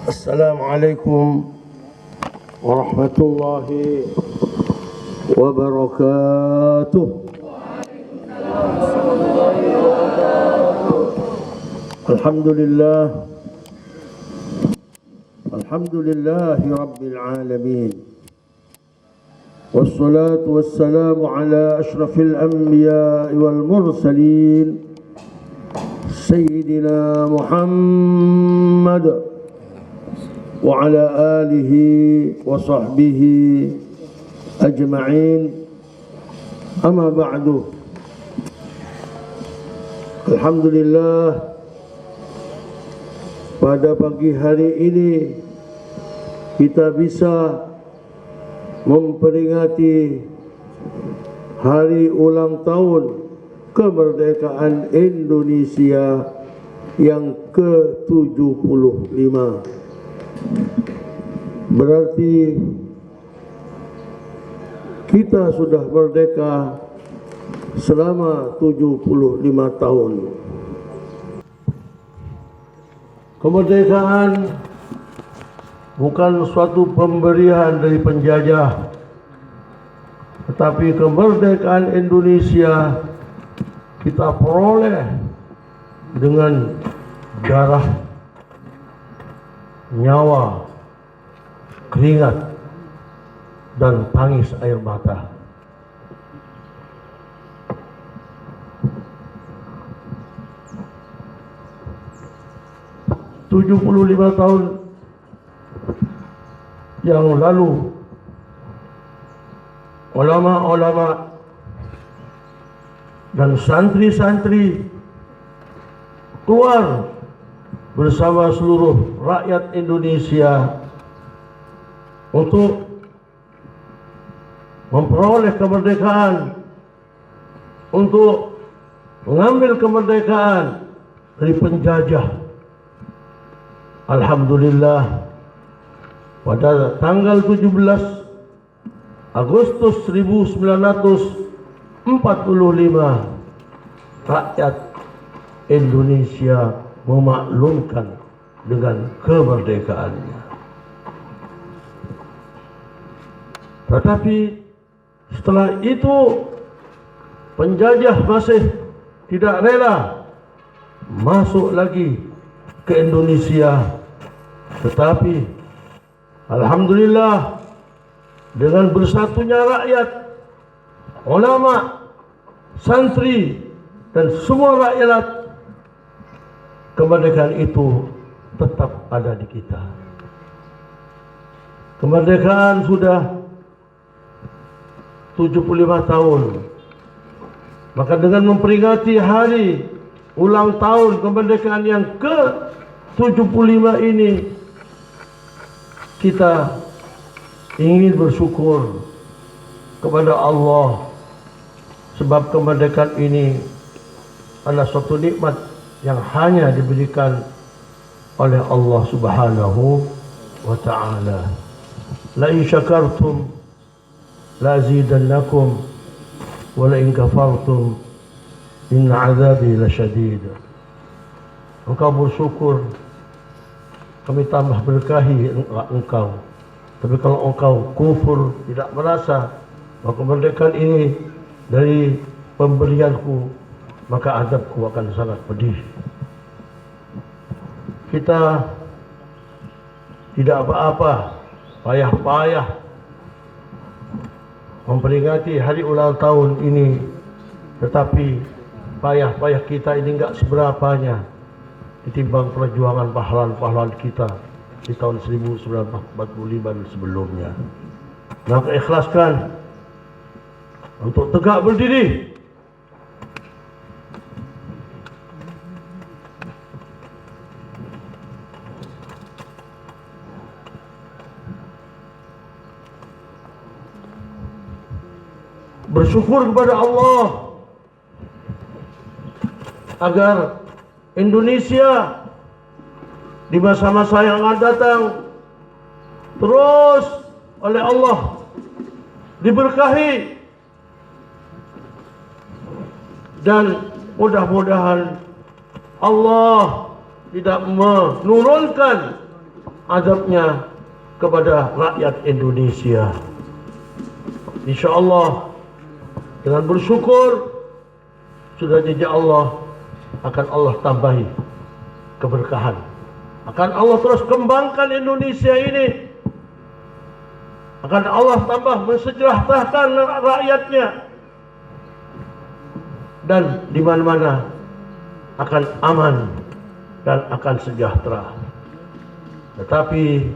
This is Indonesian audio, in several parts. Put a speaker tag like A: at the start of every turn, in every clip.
A: Assalamualaikum warahmatullahi wabarakatuh. Alhamdulillah, alhamdulillahi rabbil alamin. Wassalatu wassalamu ala ashrafil anbiya'i wal mursalin Sayyidina Muhammad wa ala alihi wa sahbihi ajma'in. Amma ba'du. Alhamdulillah, pada pagi hari ini kita bisa memperingati hari ulang tahun kemerdekaan Indonesia yang ke-75. Berarti kita sudah merdeka selama 75 tahun. Kemerdekaan bukan suatu pemberian dari penjajah, tetapi kemerdekaan Indonesia kita peroleh dengan darah, nyawa, keringat, dan tangis air mata. Tujuh puluh 75 tahun yang lalu, ulama-ulama dan santri-santri keluar bersama seluruh rakyat Indonesia untuk memperoleh kemerdekaan, untuk mengambil kemerdekaan dari penjajah. Alhamdulillah, pada tanggal 17 Agustus 1945 rakyat Indonesia memaklumkan dengan kemerdekaannya. Tetapi setelah itu penjajah masih tidak rela masuk lagi ke Indonesia. Tetapi alhamdulillah, dengan bersatunya rakyat, ulama, santri, dan semua rakyat, kemerdekaan itu tetap ada di kita. Kemerdekaan sudah 75 tahun. Maka dengan memperingati hari ulang tahun kemerdekaan yang ke-75 ini, kita ingin bersyukur kepada Allah, sebab kemerdekaan ini adalah suatu nikmat yang hanya diberikan oleh Allah Subhanahu wa ta'ala. La in syakartum la zidannakum wa la in kafartum inna azabi lasyadid. Engkau bersyukur, kami tambah berkahi engkau. Tapi kalau engkau kufur, tidak merasa bahwa kemerdekaan ini dari pemberianku, maka azabku akan sangat pedih. Kita tidak apa-apa payah-payah memperingati hari ulang tahun ini, tetapi payah-payah kita ini enggak seberapanya ditimbang perjuangan pahlawan-pahlawan kita di tahun 1945 dan sebelumnya. Maka ikhlaskan untuk tegak berdiri, bersyukur kepada Allah agar Indonesia di masa-masa yang akan datang terus oleh Allah diberkahi, dan mudah-mudahan Allah tidak menurunkan azabnya kepada rakyat Indonesia. Insya Allah dengan bersyukur sudah janji Allah akan Allah tambahi keberkahan, akan Allah terus kembangkan Indonesia ini, akan Allah tambah mensejahterakan rakyatnya, dan di mana-mana akan aman dan akan sejahtera. Tetapi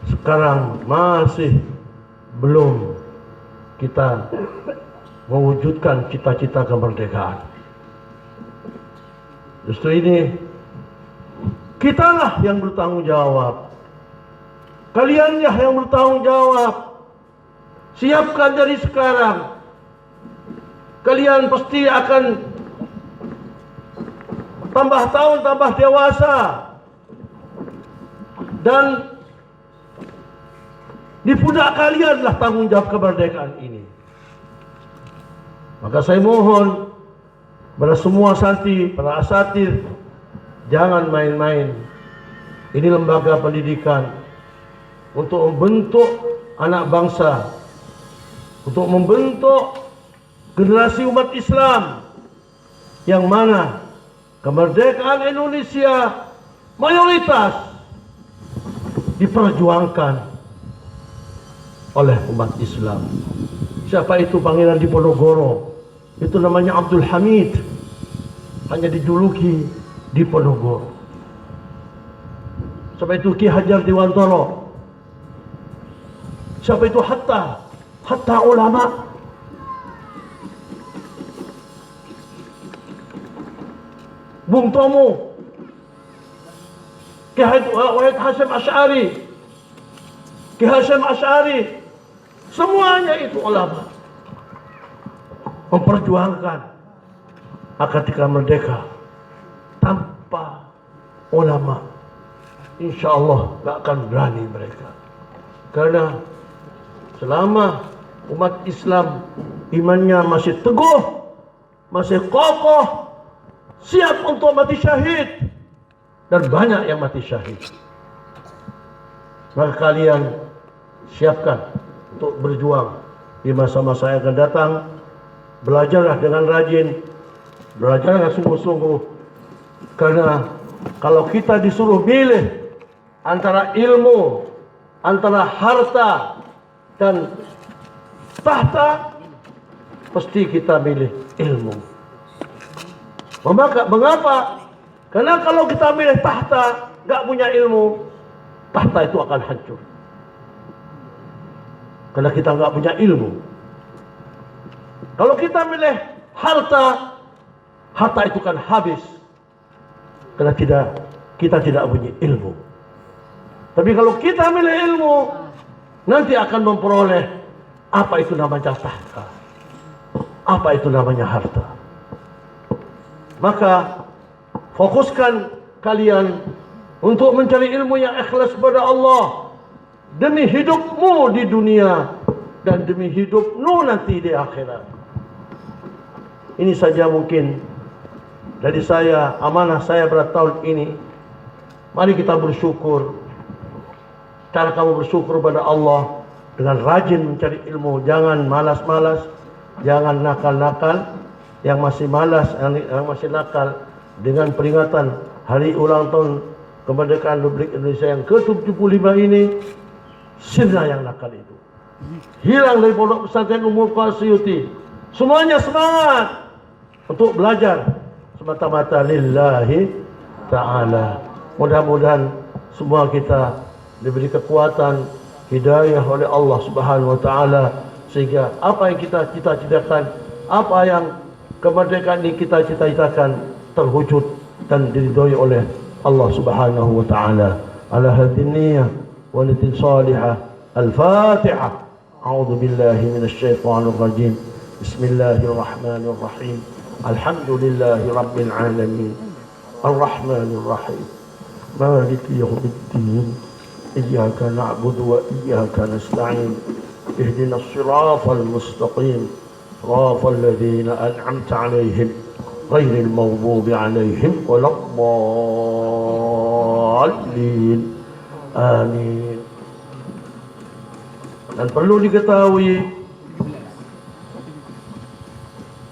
A: sekarang masih belum kita mewujudkan cita-cita kemerdekaan. Justru ini kitalah yang bertanggung jawab. Kalianlah yang bertanggung jawab. Siapkan dari sekarang. Kalian pasti akan tambah tahun, tambah dewasa. Dan di pundak kalianlah tanggung jawab kemerdekaan ini. Maka saya mohon pada semua santri, para asatidz, jangan main-main. Ini lembaga pendidikan untuk membentuk anak bangsa, untuk membentuk generasi umat Islam yang mana kemerdekaan Indonesia mayoritas diperjuangkan oleh umat Islam. Siapa itu Pangeran Diponegoro? Itu namanya Abdul Hamid, hanya dijuluki Diponegoro. Siapa itu Ki Hajar Dewantara? Siapa itu Hatta ulama? Bung Tomo, Ki Wahid Hasyim Asy'ari, Ki Hasyim Asy'ari, semuanya itu ulama memperjuangkan agar kita merdeka. Tanpa ulama, insya Allah gak akan berani mereka. Karena selama umat Islam imannya masih teguh, masih kokoh, siap untuk mati syahid, dan banyak yang mati syahid, maka kalian siapkan untuk berjuang di masa-masa yang akan datang. Belajarlah dengan rajin, belajarlah sungguh-sungguh, karena kalau kita disuruh pilih antara ilmu, antara harta dan tahta, pasti kita pilih ilmu. Mengapa? Karena kalau kita pilih tahta, gak punya ilmu, tahta itu akan hancur. Karena kita gak punya ilmu. Kalau kita milih harta, harta itu kan habis. Karena kita tidak punya ilmu. Tapi kalau kita milih ilmu, nanti akan memperoleh apa itu namanya tahta, apa itu namanya harta. Maka fokuskan kalian untuk mencari ilmu yang ikhlas kepada Allah, demi hidupmu di dunia dan demi hidupmu nanti di akhirat. Ini saja mungkin dari saya, amanah saya pada tahun ini. Mari kita bersyukur. Cara kamu bersyukur pada Allah dengan rajin mencari ilmu. Jangan malas-malas, jangan nakal-nakal. Yang masih malas, yang masih nakal, dengan peringatan hari ulang tahun kemerdekaan Republik Indonesia yang ke-75 ini, sirna yang nakal itu hilang dari pondok pesantren Ummul Qasyuti. Semuanya semangat untuk belajar semata-mata lillahi ta'ala. Mudah-mudahan semua kita diberi kekuatan, hidayah oleh Allah Subhanahu wa ta'ala, sehingga apa yang kita cita-citakan, apa yang kemerdekaan ini kita cita-citakan, terwujud dan diridhoi oleh Allah Subhanahu wa ta'ala. Ala hadhihi niyyah wa niyatin salihah. Al-Fatihah. A'udzu billahi minasy syaithanir rajim. Bismillahirrahmanirrahim. Alhamdulillahi rabbil alamin. Ar-Rahmanir Rahim. Maliki yaumiddin. Iyyaka na'budu wa iyyaka nasta'in. Ihdinas siratal mustaqim. Siratal ladzina an'amta 'alaihim ghairil maghdubi 'alaihim waladdallin. Amin. Dan perlu diketahui,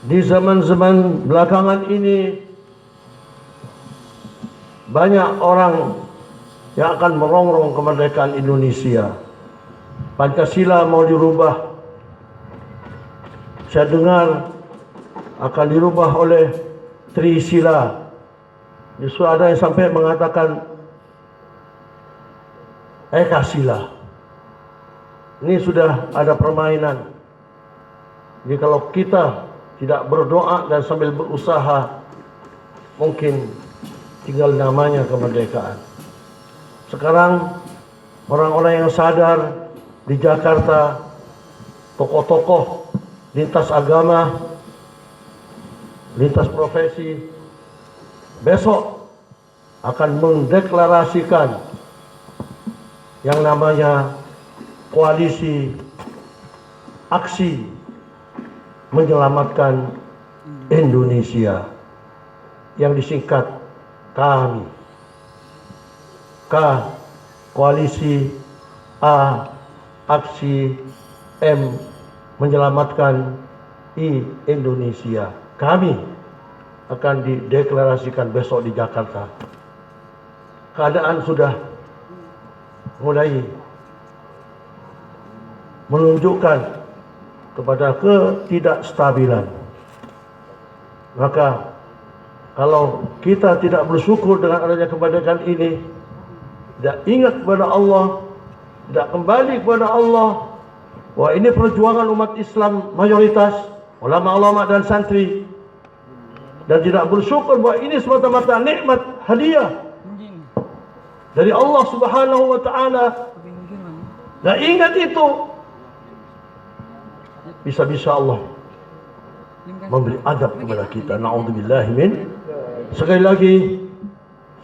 A: di zaman-zaman belakangan ini banyak orang yang akan merongrong kemerdekaan Indonesia. Pancasila mau dirubah. Saya dengar akan dirubah oleh Trisila. Justru ada yang sampai mengatakan Ekasila. Ini sudah ada permainan. Jadi kalau kita tidak berdoa dan sambil berusaha, mungkin tinggal namanya kemerdekaan. Sekarang orang-orang yang sadar di Jakarta, tokoh-tokoh lintas agama, lintas profesi, besok akan mendeklarasikan yang namanya koalisi aksi menyelamatkan Indonesia, yang disingkat KAMI. K koalisi, A aksi, M menyelamatkan, I Indonesia. Kami akan dideklarasikan besok di Jakarta. Keadaan sudah mulai menunjukkan kepada ketidakstabilan. Maka kalau kita tidak bersyukur dengan adanya kemerdekaan ini, tidak ingat kepada Allah, tidak kembali kepada Allah, wah ini perjuangan umat Islam mayoritas, ulama-ulama dan santri, dan tidak bersyukur bahwa ini semata-mata nikmat hadiah dari Allah Subhanahu wa taala. Dan ingat itu, bisa-bisa Allah memberi adab kepada kita. Na'udzubillah min. Sekali lagi,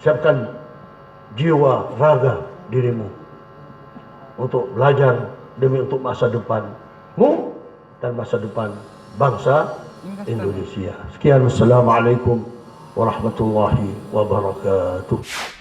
A: siapkan jiwa raga dirimu untuk belajar demi untuk masa depanmu dan masa depan bangsa Indonesia. Sekian, wassalamualaikum warahmatullahi wabarakatuh.